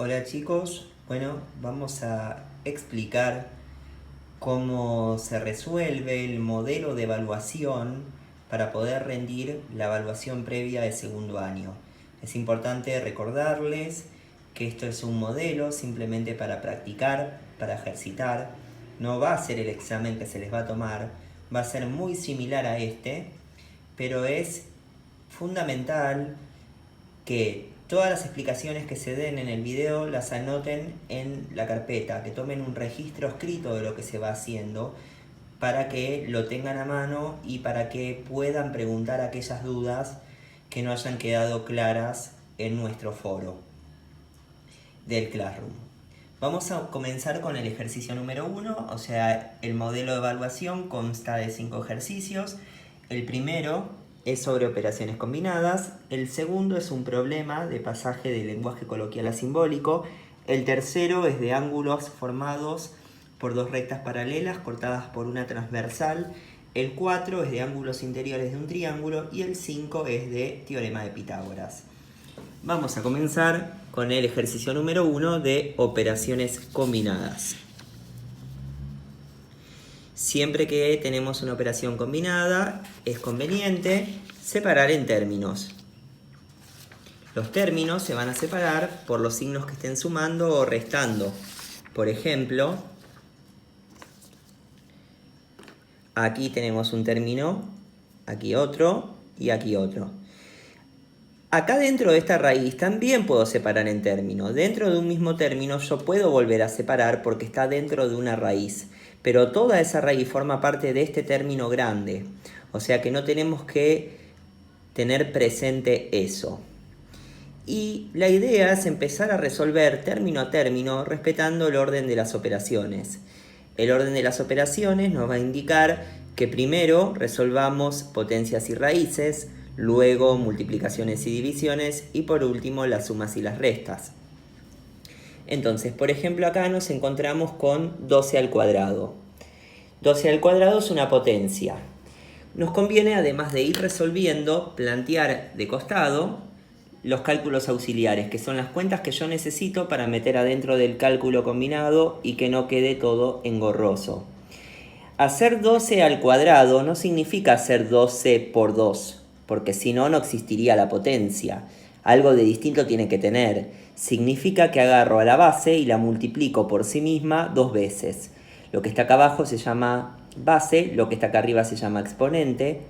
Hola chicos, bueno, vamos a explicar cómo se resuelve el modelo de evaluación para poder rendir la evaluación previa de segundo año. Es importante recordarles que esto es un modelo simplemente para practicar, para ejercitar. No va a ser el examen que se les va a tomar, va a ser muy similar a este, pero es fundamental que todas las explicaciones que se den en el video las anoten en la carpeta, que tomen un registro escrito de lo que se va haciendo para que lo tengan a mano y para que puedan preguntar aquellas dudas que no hayan quedado claras en nuestro foro del Classroom. Vamos a comenzar con el ejercicio número 1, o sea, el modelo de evaluación consta de 5 ejercicios. El primero es sobre operaciones combinadas, el segundo es un problema de pasaje de lenguaje coloquial a simbólico, el tercero es de ángulos formados por dos rectas paralelas cortadas por una transversal, el 4 es de ángulos interiores de un triángulo y el 5 es de teorema de Pitágoras. Vamos a comenzar con el ejercicio número 1 de operaciones combinadas. Siempre que tenemos una operación combinada, es conveniente separar en términos. Los términos se van a separar por los signos que estén sumando o restando. Por ejemplo, aquí tenemos un término, aquí otro y aquí otro. Acá dentro de esta raíz también puedo separar en términos. Dentro de un mismo término yo puedo volver a separar porque está dentro de una raíz. Pero toda esa raíz forma parte de este término grande. O sea que no tenemos que tener presente eso. Y la idea es empezar a resolver término a término respetando el orden de las operaciones. El orden de las operaciones nos va a indicar que primero resolvamos potencias y raíces, luego multiplicaciones y divisiones y por último las sumas y las restas. Entonces, por ejemplo, acá nos encontramos con 12 al cuadrado. 12 al cuadrado es una potencia. Nos conviene, además de ir resolviendo, plantear de costado los cálculos auxiliares, que son las cuentas que yo necesito para meter adentro del cálculo combinado y que no quede todo engorroso. Hacer 12 al cuadrado no significa hacer 12 por 2, porque si no, no existiría la potencia. Algo de distinto tiene que tener. Significa que agarro a la base y la multiplico por sí misma 2 veces. Lo que está acá abajo se llama base, lo que está acá arriba se llama exponente.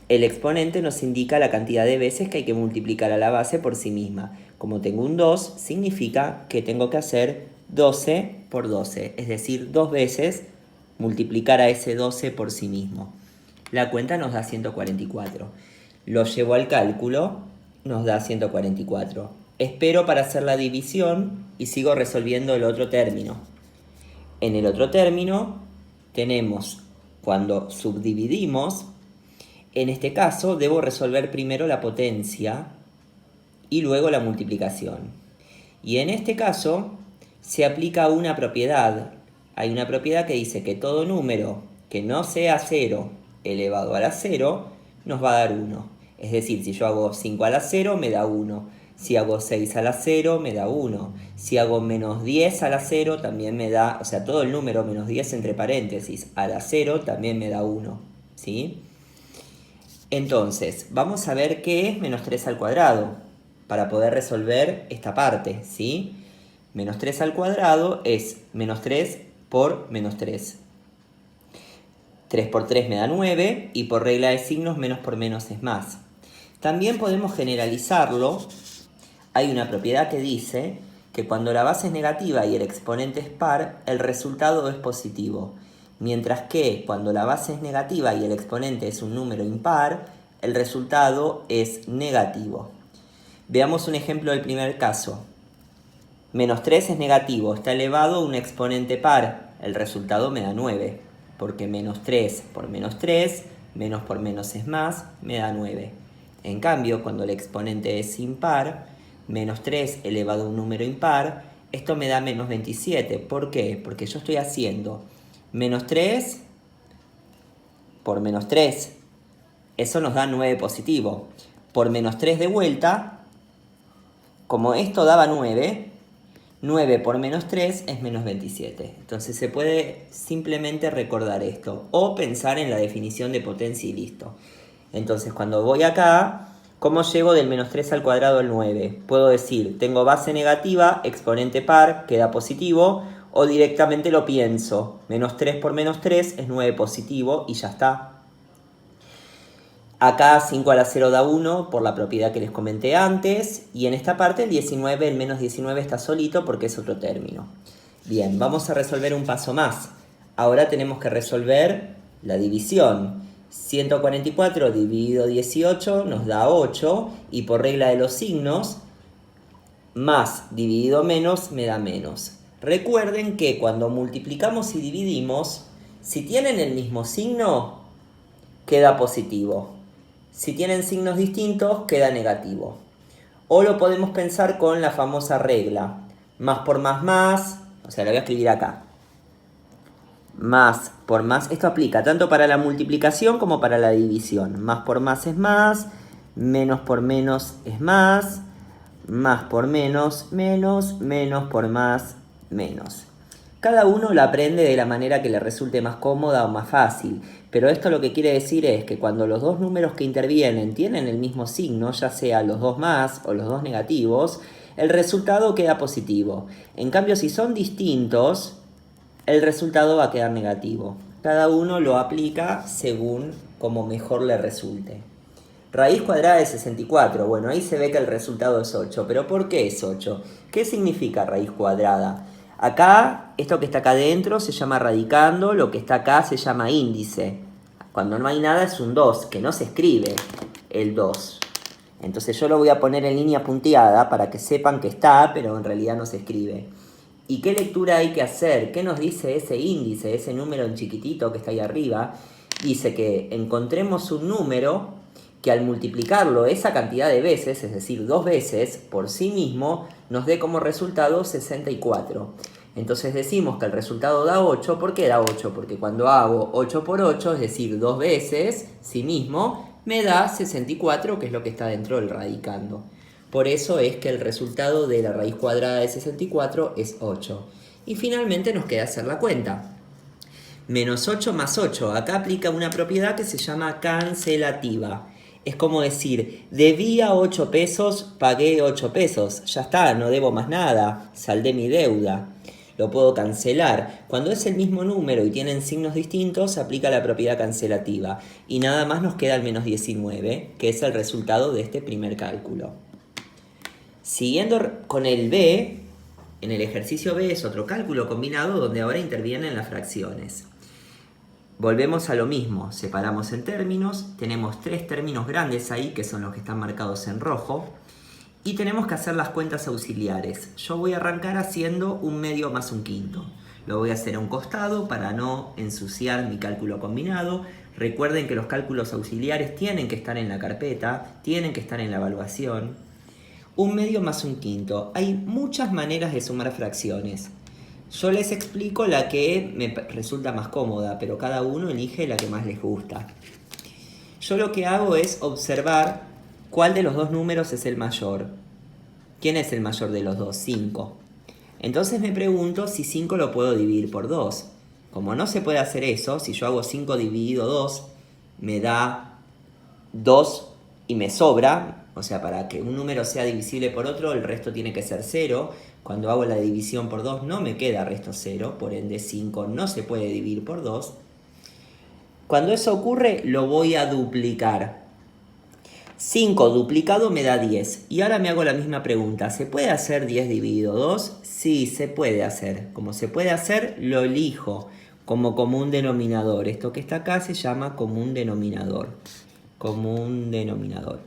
El exponente nos indica la cantidad de veces que hay que multiplicar a la base por sí misma. Como tengo un 2, significa que tengo que hacer 12 por 12, es decir, 2 veces multiplicar a ese 12 por sí mismo. La cuenta nos da 144. Lo llevo al cálculo, nos da 144. Espero para hacer la división y sigo resolviendo el otro término. En el otro término tenemos, cuando subdividimos, en este caso debo resolver primero la potencia y luego la multiplicación. Y en este caso se aplica una propiedad. Hay una propiedad que dice que todo número que no sea 0 elevado a la 0 nos va a dar 1. Es decir, si yo hago 5 a la 0 me da 1. Si hago 6 a la 0 me da 1. Si hago menos 10 a la 0 también me da, o sea, todo el número menos 10 entre paréntesis a la 0 también me da 1. ¿Sí? Entonces, vamos a ver qué es menos 3 al cuadrado para poder resolver esta parte, ¿sí? Menos 3 al cuadrado es menos 3 por menos 3. 3 por 3 me da 9 y por regla de signos menos por menos es más. También podemos generalizarlo. Hay una propiedad que dice que cuando la base es negativa y el exponente es par, el resultado es positivo. Mientras que cuando la base es negativa y el exponente es un número impar, el resultado es negativo. Veamos un ejemplo del primer caso. Menos 3 es negativo, está elevado a un exponente par. El resultado me da 9, porque menos 3 por menos 3, menos por menos es más, me da 9. En cambio, cuando el exponente es impar, menos 3 elevado a un número impar, esto me da menos 27. ¿Por qué? Porque yo estoy haciendo menos 3 por menos 3. Eso nos da 9 positivo. Por menos 3 de vuelta, como esto daba 9, 9 por menos 3 es menos 27. Entonces se puede simplemente recordar esto o pensar en la definición de potencia y listo. Entonces cuando voy acá, ¿cómo llego del menos 3 al cuadrado al 9? Puedo decir, tengo base negativa, exponente par, queda positivo, o directamente lo pienso. Menos 3 por menos 3 es 9 positivo y ya está. Acá 5 a la 0 da 1 por la propiedad que les comenté antes. Y en esta parte el 19, el menos 19 está solito porque es otro término. Bien, vamos a resolver un paso más. Ahora tenemos que resolver la división. 144 dividido 18 nos da 8. Y por regla de los signos, más dividido menos me da menos. Recuerden que cuando multiplicamos y dividimos, si tienen el mismo signo, queda positivo. Si tienen signos distintos, queda negativo. O lo podemos pensar con la famosa regla. Más por más, o sea, la voy a escribir acá. Más por más, esto aplica tanto para la multiplicación como para la división. Más por más es más, menos por menos es más por menos, menos por más, menos. Cada uno lo aprende de la manera que le resulte más cómoda o más fácil, pero esto lo que quiere decir es que cuando los dos números que intervienen tienen el mismo signo, ya sea los dos más o los dos negativos, el resultado queda positivo. En cambio, si son distintos, el resultado va a quedar negativo. Cada uno lo aplica según como mejor le resulte. Raíz cuadrada de 64. Bueno, ahí se ve que el resultado es 8. ¿Pero por qué es 8? ¿Qué significa raíz cuadrada? Acá, esto que está acá adentro se llama radicando, lo que está acá se llama índice. Cuando no hay nada es un 2, que no se escribe el 2. Entonces yo lo voy a poner en línea punteada para que sepan que está, pero en realidad no se escribe. ¿Y qué lectura hay que hacer? ¿Qué nos dice ese índice, ese número en chiquitito que está ahí arriba? Dice que encontremos un número que al multiplicarlo esa cantidad de veces, es decir, 2 veces, por sí mismo, nos dé como resultado 64. Entonces decimos que el resultado da 8. ¿Por qué da 8? Porque cuando hago 8 por 8, es decir, 2 veces, sí mismo, me da 64, que es lo que está dentro del radicando. Por eso es que el resultado de la raíz cuadrada de 64 es 8. Y finalmente nos queda hacer la cuenta. Menos 8 más 8. Acá aplica una propiedad que se llama cancelativa. Es como decir, debía 8 pesos, pagué 8 pesos. Ya está, no debo más nada, saldé mi deuda. Lo puedo cancelar. Cuando es el mismo número y tienen signos distintos, se aplica la propiedad cancelativa. Y nada más nos queda el menos 19, que es el resultado de este primer cálculo. Siguiendo con el B, en el ejercicio B es otro cálculo combinado donde ahora intervienen las fracciones. Volvemos a lo mismo, separamos en términos, tenemos 3 términos grandes ahí que son los que están marcados en rojo y tenemos que hacer las cuentas auxiliares. Yo voy a arrancar haciendo un medio más un quinto. Lo voy a hacer a un costado para no ensuciar mi cálculo combinado. Recuerden que los cálculos auxiliares tienen que estar en la carpeta, tienen que estar en la evaluación. Un medio más un quinto. Hay muchas maneras de sumar fracciones. Yo les explico la que me resulta más cómoda, pero cada uno elige la que más les gusta. Yo lo que hago es observar cuál de los dos números es el mayor. ¿Quién es el mayor de los dos? 5. Entonces me pregunto si 5 lo puedo dividir por 2. Como no se puede hacer eso, si yo hago 5 dividido 2, me da 2 y me sobra. O sea, para que un número sea divisible por otro, el resto tiene que ser 0. Cuando hago la división por 2 no me queda resto 0, por ende 5 no se puede dividir por 2. Cuando eso ocurre, lo voy a duplicar. 5 duplicado me da 10. Y ahora me hago la misma pregunta. ¿Se puede hacer 10 dividido 2? Sí, se puede hacer. Como se puede hacer, lo elijo como común denominador. Esto que está acá se llama común denominador. Común denominador.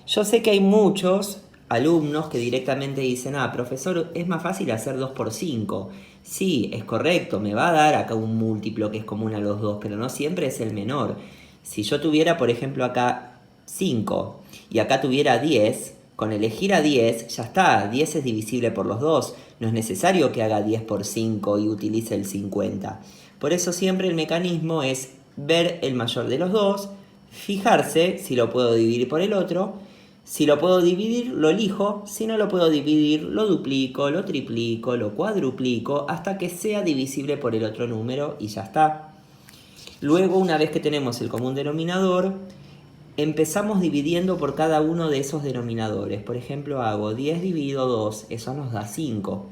Yo sé que hay muchos alumnos que directamente dicen, profesor, es más fácil hacer 2 por 5. Sí, es correcto, me va a dar acá un múltiplo que es común a los dos, pero no siempre es el menor. Si yo tuviera, por ejemplo, acá 5 y acá tuviera 10, con elegir a 10 ya está, 10 es divisible por los dos. No es necesario que haga 10 por 5 y utilice el 50. Por eso siempre el mecanismo es ver el mayor de los dos, fijarse si lo puedo dividir por el otro. Si lo puedo dividir, lo elijo. Si no lo puedo dividir, lo duplico, lo triplico, lo cuadruplico, hasta que sea divisible por el otro número y ya está. Luego, una vez que tenemos el común denominador, empezamos dividiendo por cada uno de esos denominadores. Por ejemplo, hago 10 dividido 2, eso nos da 5.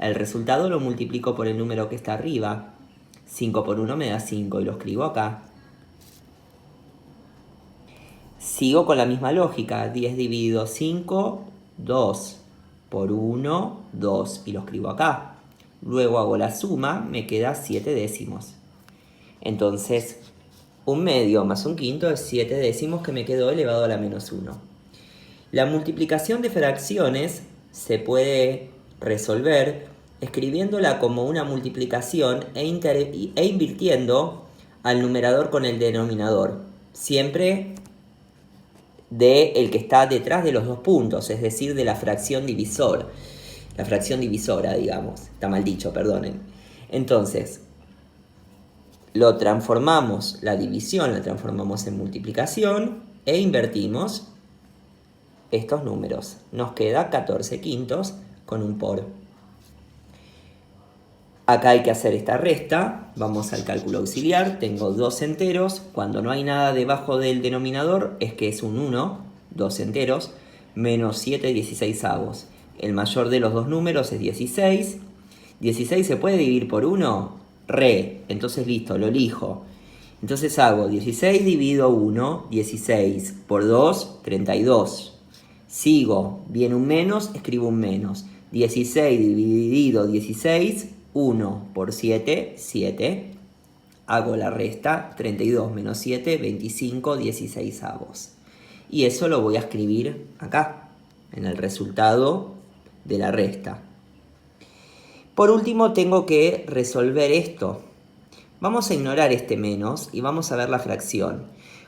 El resultado lo multiplico por el número que está arriba. 5 por 1 me da 5 y lo escribo acá. Sigo con la misma lógica. 10 dividido 5, 2. Por 1, 2. Y lo escribo acá. Luego hago la suma, me queda 7 décimos. Entonces, 1/2 más 1/5 es 7 décimos que me quedó elevado a la menos 1. La multiplicación de fracciones se puede resolver escribiéndola como una multiplicación e invirtiendo al numerador con el denominador. Siempre del que está detrás de los dos puntos, es decir, de la fracción divisor. La fracción divisora, digamos. Está mal dicho, perdonen. Entonces, lo transformamos, la división la transformamos en multiplicación e invertimos estos números. Nos queda 14 quintos con un por. Acá hay que hacer esta resta. Vamos al cálculo auxiliar. Tengo 2 enteros. Cuando no hay nada debajo del denominador es que es un 1, 2 enteros, menos 7 16avos. El mayor de los dos números es 16. 16 se puede dividir por 1. Entonces listo, lo elijo. Entonces hago 16 dividido 1, 16 por 2, 32. Sigo, viene un menos, escribo un menos. 16 dividido 16, 1 por 7, 7. Hago la resta, 32 menos 7, 25 16avos. Y eso lo voy a escribir acá, en el resultado de la resta. Por último, tengo que resolver esto. Vamos a ignorar este menos y vamos a ver la fracción.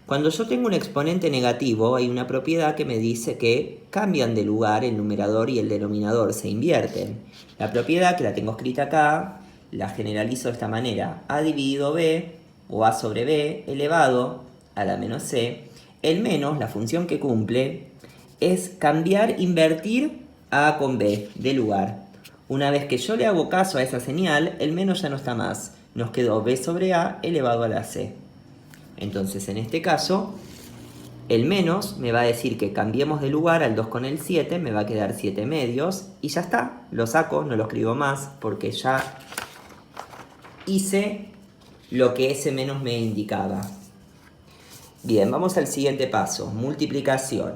Cuando yo tengo un exponente negativo, hay una propiedad que me dice que cambian de lugar el numerador y el denominador, se invierten. La propiedad, que la tengo escrita acá, la generalizo de esta manera. A dividido b, o a sobre b, elevado a la menos c. El menos, la función que cumple, es cambiar, invertir a con b de lugar. Una vez que yo le hago caso a esa señal, el menos ya no está más. Nos quedó b sobre a elevado a la c. Entonces, en este caso, el menos me va a decir que cambiemos de lugar al 2 con el 7, me va a quedar 7 medios, y ya está. Lo saco, no lo escribo más, porque ya hice lo que ese menos me indicaba. Bien, vamos al siguiente paso, multiplicación.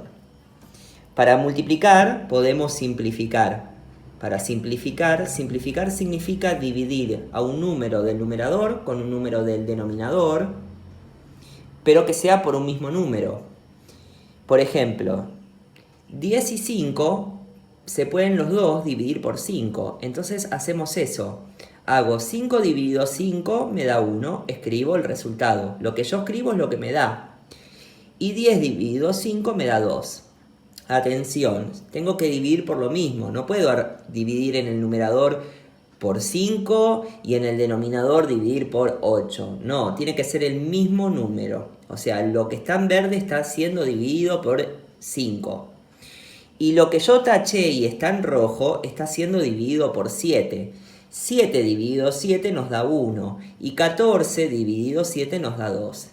Para multiplicar podemos simplificar. Para simplificar significa dividir a un número del numerador con un número del denominador, pero que sea por un mismo número. Por ejemplo, 10 y 5 se pueden los dos dividir por 5. Entonces hacemos eso. Hago 5 dividido 5, me da 1, escribo el resultado. Lo que yo escribo es lo que me da. Y 10 dividido 5 me da 2. Atención, tengo que dividir por lo mismo. No puedo dividir en el numerador por 5 y en el denominador dividir por 8. No, tiene que ser el mismo número. O sea, lo que está en verde está siendo dividido por 5. Y lo que yo taché y está en rojo está siendo dividido por 7. 7 dividido 7 nos da 1. Y 14 dividido 7 nos da 2.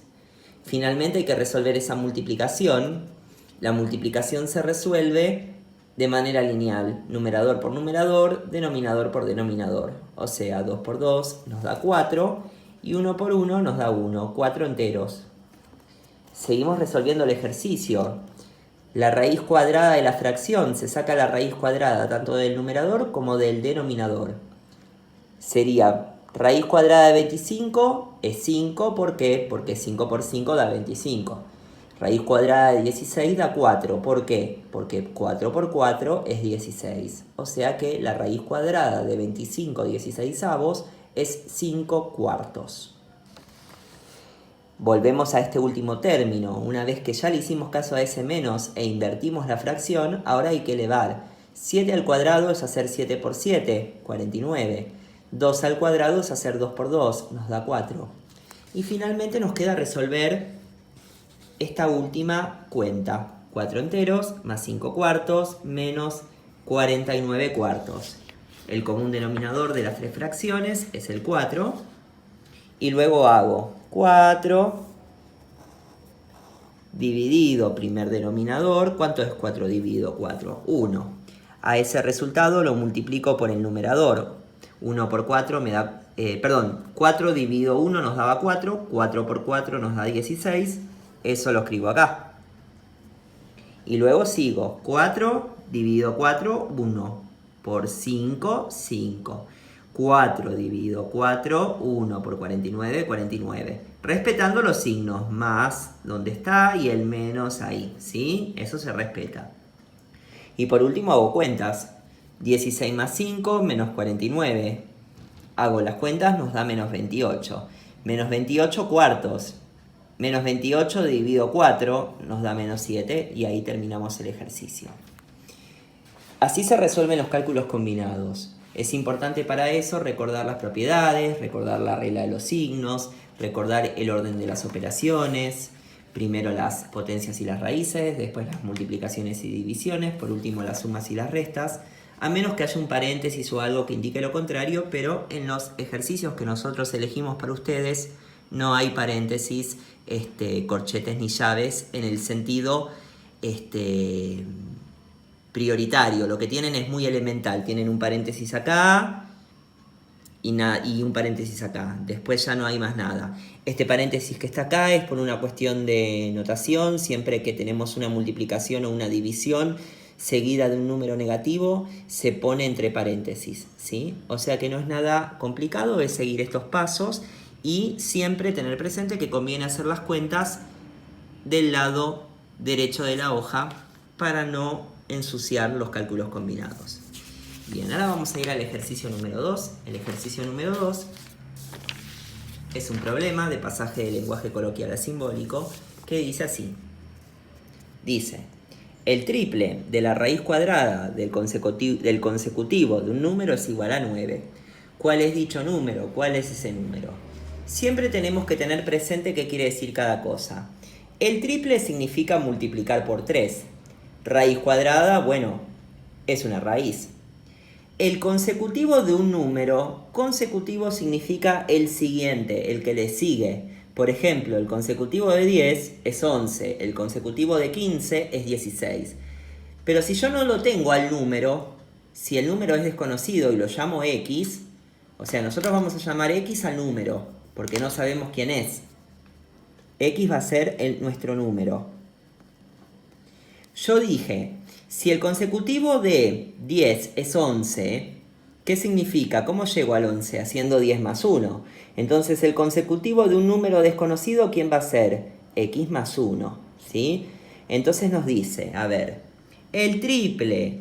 Finalmente hay que resolver esa multiplicación. La multiplicación se resuelve de manera lineal, numerador por numerador, denominador por denominador. O sea, 2 por 2 nos da 4 y 1 por 1 nos da 1, 4 enteros. Seguimos resolviendo el ejercicio. La raíz cuadrada de la fracción, se saca la raíz cuadrada tanto del numerador como del denominador. Sería raíz cuadrada de 25 es 5, ¿por qué? Porque 5 por 5 da 25. Raíz cuadrada de 16 da 4. ¿Por qué? Porque 4 por 4 es 16. O sea que la raíz cuadrada de 25 16avos es 5 cuartos. Volvemos a este último término. Una vez que ya le hicimos caso a ese menos e invertimos la fracción, ahora hay que elevar. 7 al cuadrado es hacer 7 por 7, 49. 2 al cuadrado es hacer 2 por 2, nos da 4. Y finalmente nos queda resolver esta última cuenta, 4 enteros más 5 cuartos menos 49 cuartos. El común denominador de las tres fracciones es el 4. Y luego hago 4 dividido primer denominador. ¿Cuánto es 4 dividido 4? 1. A ese resultado lo multiplico por el numerador. 1 por 4 me da... 4 dividido 1 nos daba 4. 4 por 4 nos da 16. Eso lo escribo acá. Y luego sigo. 4 dividido 4, 1. Por 5, 5. 4 dividido 4, 1 por 49, 49. Respetando los signos, más donde está y el menos ahí, ¿sí? Eso se respeta. Y por último hago cuentas. 16 más 5, menos 49. Hago las cuentas, nos da menos 28. Menos 28 cuartos. Menos 28 dividido 4 nos da menos 7 y ahí terminamos el ejercicio. Así se resuelven los cálculos combinados. Es importante para eso recordar las propiedades, recordar la regla de los signos, recordar el orden de las operaciones, primero las potencias y las raíces, después las multiplicaciones y divisiones, por último las sumas y las restas, a menos que haya un paréntesis o algo que indique lo contrario, pero en los ejercicios que nosotros elegimos para ustedes no hay paréntesis, corchetes ni llaves en el sentido prioritario. Lo que tienen es muy elemental. Tienen un paréntesis acá y un paréntesis acá. Después ya no hay más nada. Este paréntesis que está acá es por una cuestión de notación. Siempre que tenemos una multiplicación o una división seguida de un número negativo, se pone entre paréntesis, ¿sí? O sea que no es nada complicado, es seguir estos pasos y siempre tener presente que conviene hacer las cuentas del lado derecho de la hoja para no ensuciar los cálculos combinados. Bien, ahora vamos a ir al ejercicio número 2. El ejercicio número 2 es un problema de pasaje de lenguaje coloquial a simbólico que dice así. Dice, el triple de la raíz cuadrada del consecutivo de un número es igual a 9. ¿Cuál es dicho número? ¿Cuál es ese número? Siempre tenemos que tener presente qué quiere decir cada cosa. El triple significa multiplicar por 3. Raíz cuadrada, bueno, es una raíz. El consecutivo de un número, consecutivo significa el siguiente, el que le sigue. Por ejemplo, el consecutivo de 10 es 11, el consecutivo de 15 es 16. Pero si yo no lo tengo al número, si el número es desconocido y lo llamo X, o sea, nosotros vamos a llamar X al número, porque no sabemos quién es. X va a ser nuestro número. Yo dije, si el consecutivo de 10 es 11, ¿qué significa? ¿Cómo llego al 11? Haciendo 10 más 1. Entonces el consecutivo de un número desconocido, ¿quién va a ser? X más 1, ¿sí? Entonces nos dice, a ver, el triple,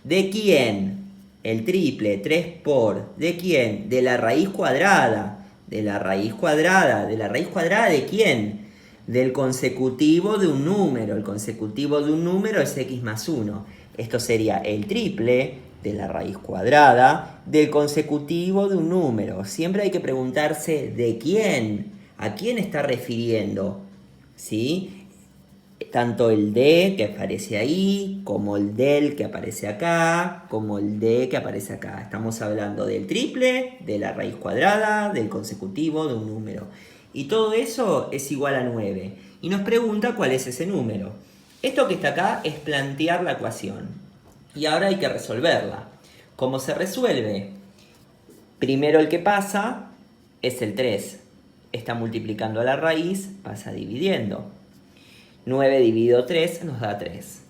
¿de quién? El triple, 3 por, ¿de quién? De la raíz cuadrada. ¿De la raíz cuadrada? ¿De la raíz cuadrada de quién? Del consecutivo de un número. El consecutivo de un número es x más 1. Esto sería el triple de la raíz cuadrada del consecutivo de un número. Siempre hay que preguntarse ¿de quién? ¿A quién está refiriendo? ¿Sí? Tanto el de que aparece ahí, como el del que aparece acá, como el de que aparece acá. Estamos hablando del triple, de la raíz cuadrada, del consecutivo de un número. Y todo eso es igual a 9. Y nos pregunta cuál es ese número. Esto que está acá es plantear la ecuación. Y ahora hay que resolverla. ¿Cómo se resuelve? Primero el que pasa es el 3. Está multiplicando a la raíz, pasa dividiendo. 9 dividido 3 nos da 3.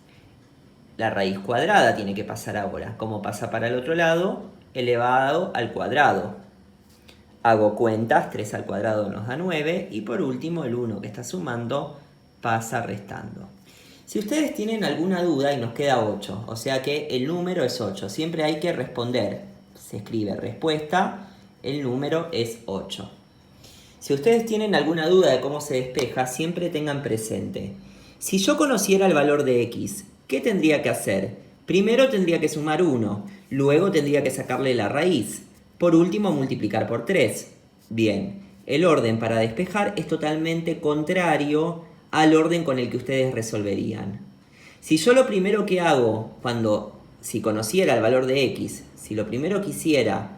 La raíz cuadrada tiene que pasar ahora. ¿Cómo pasa para el otro lado? Elevado al cuadrado. Hago cuentas, 3 al cuadrado nos da 9 y por último el 1 que está sumando pasa restando. Si ustedes tienen alguna duda y nos queda 8, o sea que el número es 8, siempre hay que responder. Se escribe respuesta, el número es 8. Si ustedes tienen alguna duda de cómo se despeja, siempre tengan presente. Si yo conociera el valor de x, ¿qué tendría que hacer? Primero tendría que sumar 1, luego tendría que sacarle la raíz. Por último, multiplicar por 3. Bien, el orden para despejar es totalmente contrario al orden con el que ustedes resolverían. Si yo lo primero que hago, si conociera el valor de x, si lo primero que hiciera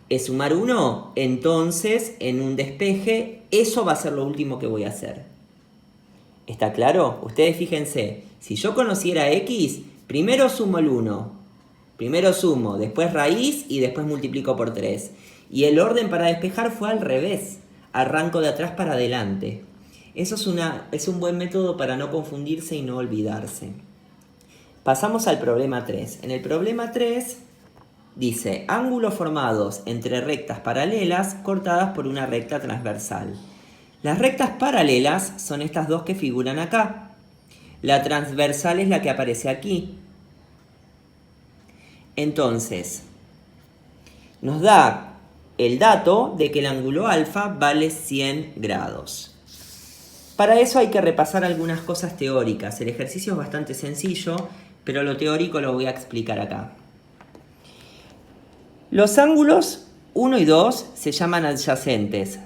es sumar 1, entonces en un despeje eso va a ser lo último que voy a hacer. ¿Está claro? Ustedes fíjense, si yo conociera x, primero sumo el 1, primero sumo, después raíz y después multiplico por 3. Y el orden para despejar fue al revés, arranco de atrás para adelante. Eso es un buen método para no confundirse y no olvidarse. Pasamos al problema 3. En el problema 3 dice, ángulos formados entre rectas paralelas cortadas por una recta transversal. Las rectas paralelas son estas dos que figuran acá. La transversal es la que aparece aquí. Entonces, nos da el dato de que el ángulo alfa vale 100 grados. Para eso hay que repasar algunas cosas teóricas. El ejercicio es bastante sencillo, pero lo teórico lo voy a explicar acá. Los ángulos 1 y 2 se llaman adyacentes.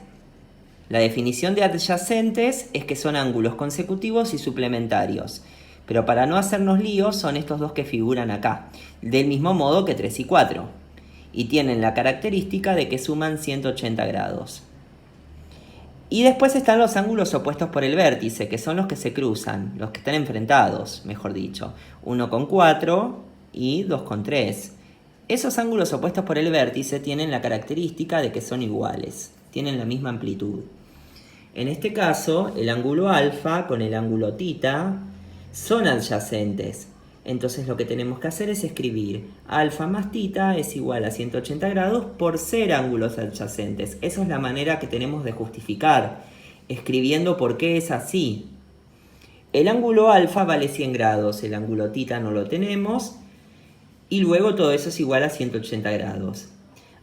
La definición de adyacentes es que son ángulos consecutivos y suplementarios. Pero para no hacernos líos son estos dos que figuran acá, del mismo modo que 3 y 4. Y tienen la característica de que suman 180 grados. Y después están los ángulos opuestos por el vértice, que son los que se cruzan, los que están enfrentados, mejor dicho. 1 con 4 y 2 con 3. Esos ángulos opuestos por el vértice tienen la característica de que son iguales, tienen la misma amplitud. En este caso, el ángulo alfa con el ángulo tita son adyacentes. Entonces lo que tenemos que hacer es escribir alfa más tita es igual a 180 grados por ser ángulos adyacentes. Esa es la manera que tenemos de justificar, escribiendo por qué es así. El ángulo alfa vale 100 grados, el ángulo tita no lo tenemos, y luego todo eso es igual a 180 grados.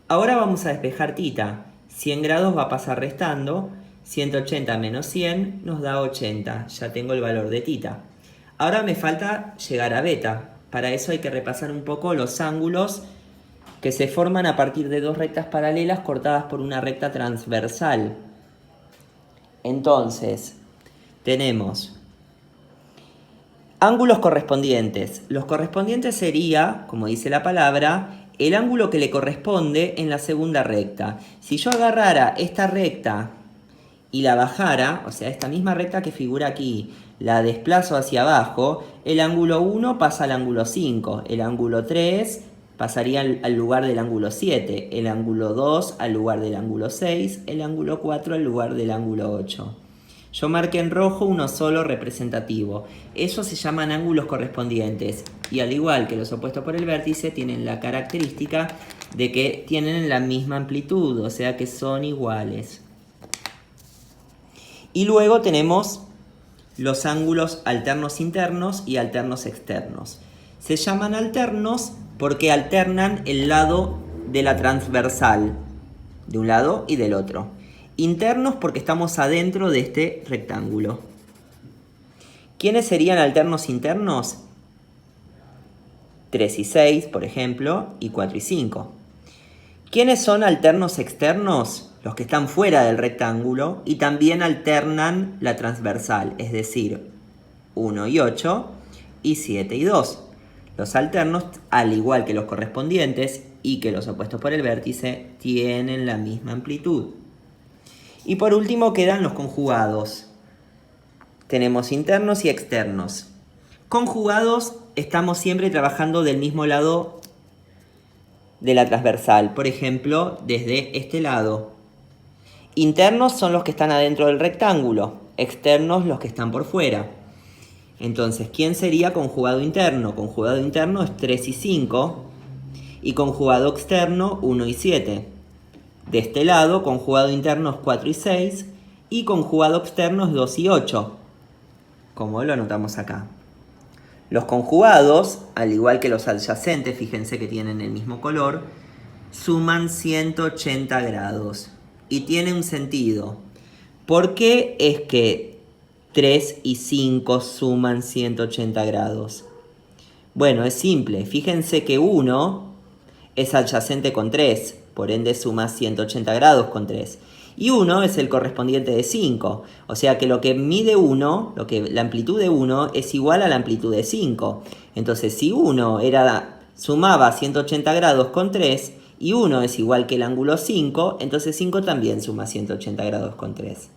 Ahora vamos a despejar tita. 100 grados va a pasar restando, 180 menos 100 nos da 80, ya tengo el valor de tita. Ahora me falta llegar a beta. Para eso hay que repasar un poco los ángulos que se forman a partir de dos rectas paralelas cortadas por una recta transversal. Entonces, tenemos ángulos correspondientes. Los correspondientes sería, como dice la palabra, el ángulo que le corresponde en la segunda recta. Si yo agarrara esta recta y la bajara, o sea, esta misma recta que figura aquí, la desplazo hacia abajo, el ángulo 1 pasa al ángulo 5, el ángulo 3 pasaría al lugar del ángulo 7, el ángulo 2 al lugar del ángulo 6, el ángulo 4 al lugar del ángulo 8. Yo marqué en rojo uno solo representativo. Esos se llaman ángulos correspondientes y al igual que los opuestos por el vértice tienen la característica de que tienen la misma amplitud, o sea que son iguales. Y luego tenemos los ángulos alternos internos y alternos externos. Se llaman alternos porque alternan el lado de la transversal, de un lado y del otro. Internos porque estamos adentro de este rectángulo. ¿Quiénes serían alternos internos? 3 y 6, por ejemplo, y 4 y 5. ¿Quiénes son alternos externos? Los que están fuera del rectángulo y también alternan la transversal, es decir, 1 y 8 y 7 y 2. Los alternos, al igual que los correspondientes y que los opuestos por el vértice, tienen la misma amplitud. Y por último quedan los conjugados. Tenemos internos y externos. Conjugados, estamos siempre trabajando del mismo lado de la transversal, por ejemplo, desde este lado. Internos son los que están adentro del rectángulo, externos los que están por fuera. Entonces, ¿quién sería conjugado interno? Conjugado interno es 3 y 5 y conjugado externo 1 y 7. De este lado, conjugado interno es 4 y 6 y conjugado externo es 2 y 8, como lo anotamos acá. Los conjugados, al igual que los adyacentes, fíjense que tienen el mismo color, suman 180 grados. Y tiene un sentido. ¿Por qué es que 3 y 5 suman 180 grados? Bueno, es simple. Fíjense que 1 es adyacente con 3, por ende suma 180 grados con 3. Y 1 es el correspondiente de 5. O sea que lo que mide 1, la amplitud de 1 es igual a la amplitud de 5. Entonces si 1 sumaba 180 grados con 3 y 1 es igual que el ángulo 5, entonces 5 también suma 180 grados con 3.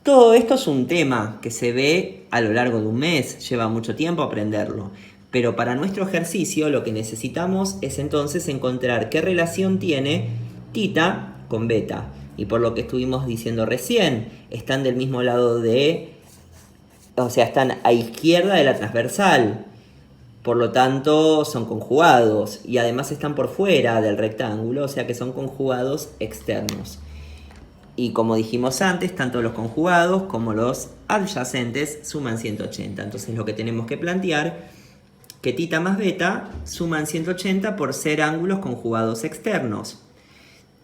Todo esto es un tema que se ve a lo largo de un mes, lleva mucho tiempo aprenderlo. Pero para nuestro ejercicio lo que necesitamos es entonces encontrar qué relación tiene tita con beta. Y por lo que estuvimos diciendo recién, están del mismo lado están a izquierda de la transversal. Por lo tanto, son conjugados. Y además están por fuera del rectángulo, o sea que son conjugados externos. Y como dijimos antes, tanto los conjugados como los adyacentes suman 180. Entonces lo que tenemos que plantear que tita más beta suman 180 por ser ángulos conjugados externos.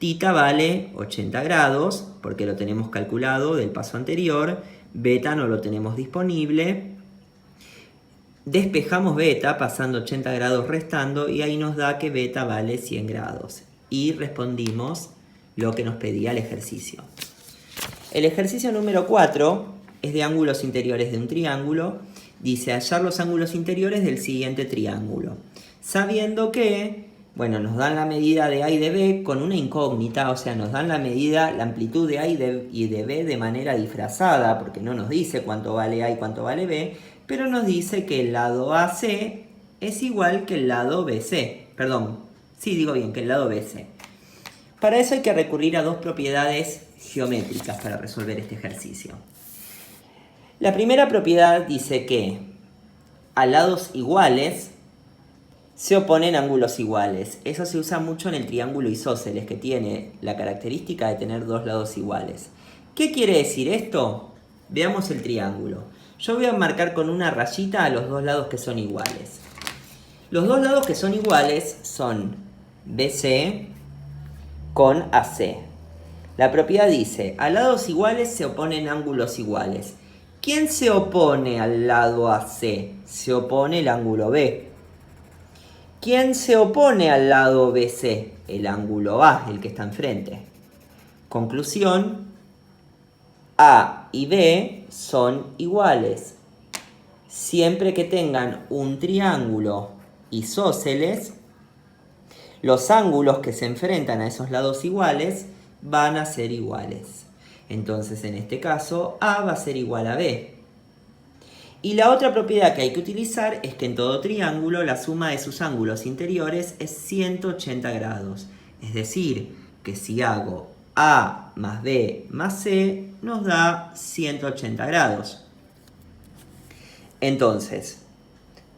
Tita vale 80 grados, porque lo tenemos calculado del paso anterior. Beta no lo tenemos disponible. Despejamos beta pasando 80 grados restando y ahí nos da que beta vale 100 grados. Y respondimos lo que nos pedía el ejercicio. El ejercicio número 4 es de ángulos interiores de un triángulo. Dice hallar los ángulos interiores del siguiente triángulo. Sabiendo que, nos dan la medida de A y de B con una incógnita, o sea, nos dan la medida, la amplitud de A y de B de manera disfrazada, porque no nos dice cuánto vale A y cuánto vale B, pero nos dice que el lado AC es igual que el lado BC. Perdón, sí digo bien, que el lado BC. Para eso hay que recurrir a dos propiedades geométricas para resolver este ejercicio. La primera propiedad dice que a lados iguales se oponen ángulos iguales. Eso se usa mucho en el triángulo isósceles, que tiene la característica de tener dos lados iguales. ¿Qué quiere decir esto? Veamos el triángulo. Yo voy a marcar con una rayita a los dos lados que son iguales. Los dos lados que son iguales son BC con AC. La propiedad dice, a lados iguales se oponen ángulos iguales. ¿Quién se opone al lado AC? Se opone el ángulo B. ¿Quién se opone al lado BC? El ángulo A, el que está enfrente. Conclusión, A y B son iguales. Siempre que tengan un triángulo isósceles, los ángulos que se enfrentan a esos lados iguales van a ser iguales. Entonces, en este caso, A va a ser igual a B. Y la otra propiedad que hay que utilizar es que en todo triángulo la suma de sus ángulos interiores es 180 grados. Es decir, que si hago A más B más C, nos da 180 grados. Entonces,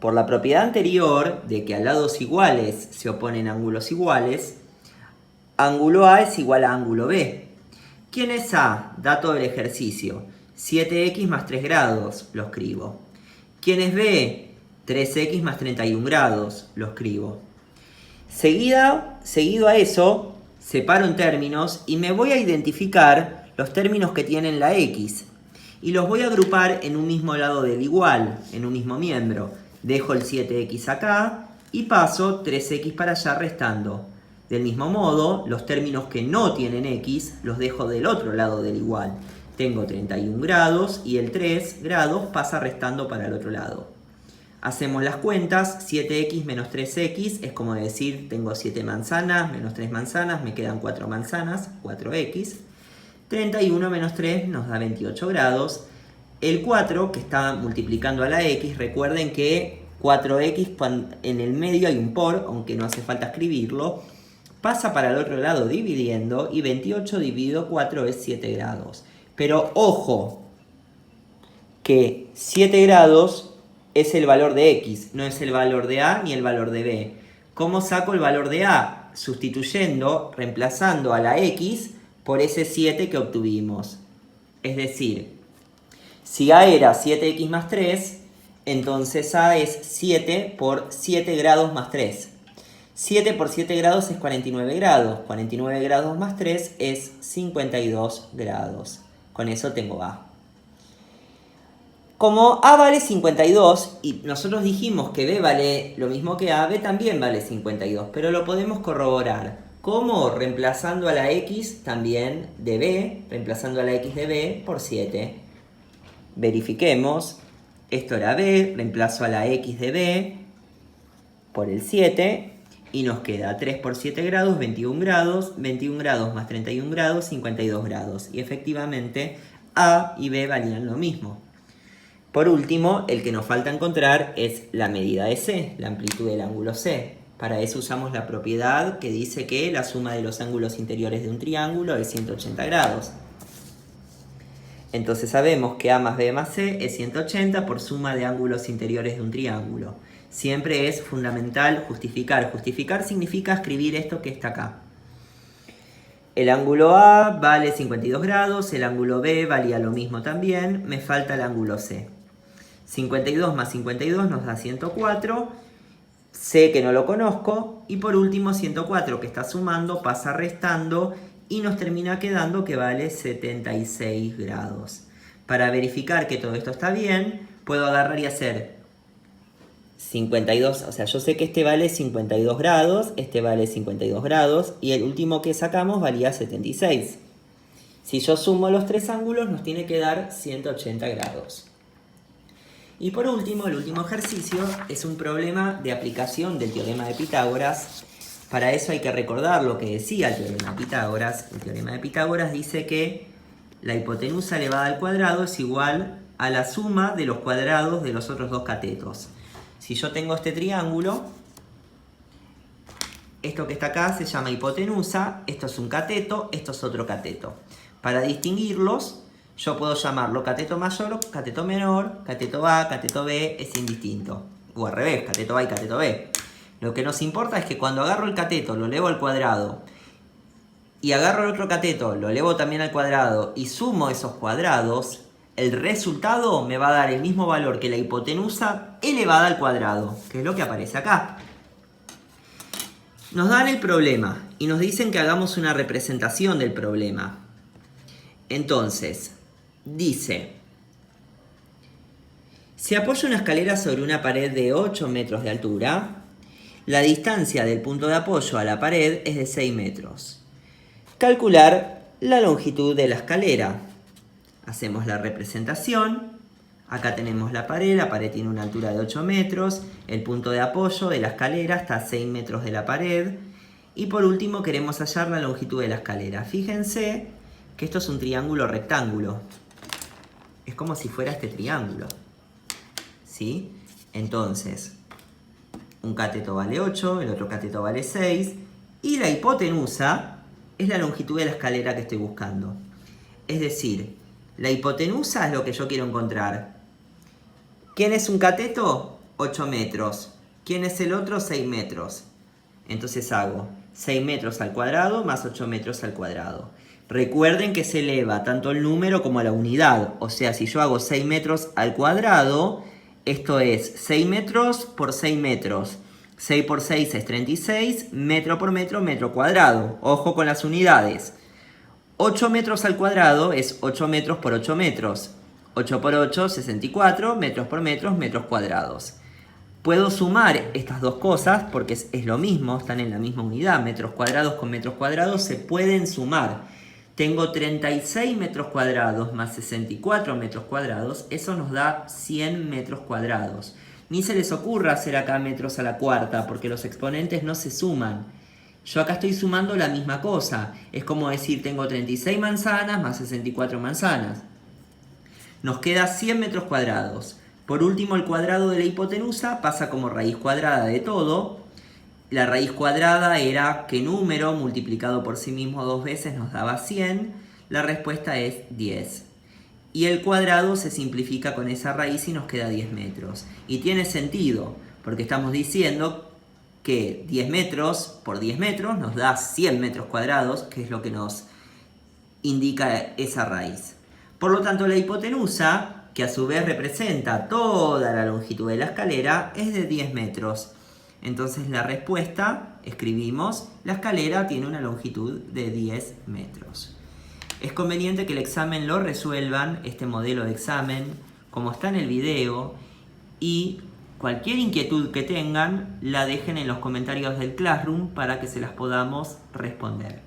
por la propiedad anterior de que a lados iguales se oponen ángulos iguales, ángulo A es igual a ángulo B. ¿Quién es A? Dato del ejercicio. 7x más 3 grados, lo escribo. ¿Quién es B? 3x más 31 grados, lo escribo. Seguido a eso, separo en términos y me voy a identificar los términos que tienen la x. Y los voy a agrupar en un mismo lado del igual, en un mismo miembro. Dejo el 7x acá y paso 3x para allá restando. Del mismo modo, los términos que no tienen x los dejo del otro lado del igual. Tengo 31 grados y el 3 grados pasa restando para el otro lado. Hacemos las cuentas, 7x menos 3x es como decir, tengo 7 manzanas menos 3 manzanas, me quedan 4 manzanas, 4x. 31 menos 3 nos da 28 grados. El 4, que está multiplicando a la x, recuerden que 4x en el medio hay un por, aunque no hace falta escribirlo, pasa para el otro lado dividiendo y 28 dividido 4 es 7 grados. Pero ojo, que 7 grados es el valor de x, no es el valor de A ni el valor de B. ¿Cómo saco el valor de A? Sustituyendo, reemplazando a la x por ese 7 que obtuvimos. Es decir, si A era 7x más 3, entonces A es 7 por 7 grados más 3. 7 por 7 grados es 49 grados. 49 grados más 3 es 52 grados. Con eso tengo A. Como A vale 52 y nosotros dijimos que B vale lo mismo que A, B también vale 52, pero lo podemos corroborar. ¿Cómo? Reemplazando a la x también de b, reemplazando a la x de b por 7. Verifiquemos. Esto era b, reemplazo a la x de b por el 7 y nos queda 3 por 7 grados, 21 grados, 21 grados más 31 grados, 52 grados. Y efectivamente a y b valían lo mismo. Por último, el que nos falta encontrar es la medida de c, la amplitud del ángulo c. Para eso usamos la propiedad que dice que la suma de los ángulos interiores de un triángulo es 180 grados. Entonces sabemos que a más b más c es 180 por suma de ángulos interiores de un triángulo. Siempre es fundamental justificar. Justificar significa escribir esto que está acá. El ángulo A vale 52 grados, el ángulo B valía lo mismo también, me falta el ángulo C. 52 más 52 nos da 104. C que no lo conozco, y por último 104 que está sumando pasa restando y nos termina quedando que vale 76 grados. Para verificar que todo esto está bien, puedo agarrar y hacer 52, o sea, yo sé que este vale 52 grados, este vale 52 grados, y el último que sacamos valía 76. Si yo sumo los tres ángulos, nos tiene que dar 180 grados. Y por último, el último ejercicio es un problema de aplicación del teorema de Pitágoras. Para eso hay que recordar lo que decía el teorema de Pitágoras. El teorema de Pitágoras dice que la hipotenusa elevada al cuadrado es igual a la suma de los cuadrados de los otros dos catetos. Si yo tengo este triángulo, esto que está acá se llama hipotenusa, esto es un cateto, esto es otro cateto. Para distinguirlos, yo puedo llamarlo cateto mayor, cateto menor, cateto A, cateto B, es indistinto. O al revés, cateto A y cateto B. Lo que nos importa es que cuando agarro el cateto, lo elevo al cuadrado, y agarro el otro cateto, lo elevo también al cuadrado, y sumo esos cuadrados, el resultado me va a dar el mismo valor que la hipotenusa elevada al cuadrado, que es lo que aparece acá. Nos dan el problema y nos dicen que hagamos una representación del problema. Entonces, dice: si apoyo una escalera sobre una pared de 8 metros de altura, la distancia del punto de apoyo a la pared es de 6 metros. Calcular la longitud de la escalera. Hacemos la representación. Acá tenemos la pared tiene una altura de 8 metros, el punto de apoyo de la escalera está a 6 metros de la pared, y por último queremos hallar la longitud de la escalera. Fíjense que esto es un triángulo rectángulo. Es como si fuera este triángulo, ¿sí? Entonces, un cateto vale 8, el otro cateto vale 6, y la hipotenusa es la longitud de la escalera que estoy buscando. Es decir, la hipotenusa es lo que yo quiero encontrar. ¿Quién es un cateto? 8 metros. ¿Quién es el otro? 6 metros. Entonces hago 6 metros al cuadrado más 8 metros al cuadrado. Recuerden que se eleva tanto el número como la unidad. O sea, si yo hago 6 metros al cuadrado, esto es 6 metros por 6 metros. 6 por 6 es 36, metro por metro, metro cuadrado. Ojo con las unidades. 8 metros al cuadrado es 8 metros por 8 metros. 8 por 8, 64, metros por metros, metros cuadrados. Puedo sumar estas dos cosas porque es lo mismo, están en la misma unidad. Metros cuadrados con metros cuadrados se pueden sumar. Tengo 36 metros cuadrados más 64 metros cuadrados, eso nos da 100 metros cuadrados. Ni se les ocurra hacer acá metros a la cuarta porque los exponentes no se suman. Yo acá estoy sumando la misma cosa. Es como decir, tengo 36 manzanas más 64 manzanas. Nos queda 100 metros cuadrados. Por último, el cuadrado de la hipotenusa pasa como raíz cuadrada de todo. La raíz cuadrada era qué número multiplicado por sí mismo dos veces nos daba 100. La respuesta es 10. Y el cuadrado se simplifica con esa raíz y nos queda 10 metros. Y tiene sentido, porque estamos diciendo que 10 metros por 10 metros nos da 100 metros cuadrados, que es lo que nos indica esa raíz. Por lo tanto, la hipotenusa, que a su vez representa toda la longitud de la escalera, es de 10 metros. Entonces la respuesta, escribimos, la escalera tiene una longitud de 10 metros. Es conveniente que el examen lo resuelvan, este modelo de examen, como está en el video, y Cualquier inquietud que tengan, la dejen en los comentarios del Classroom para que se las podamos responder.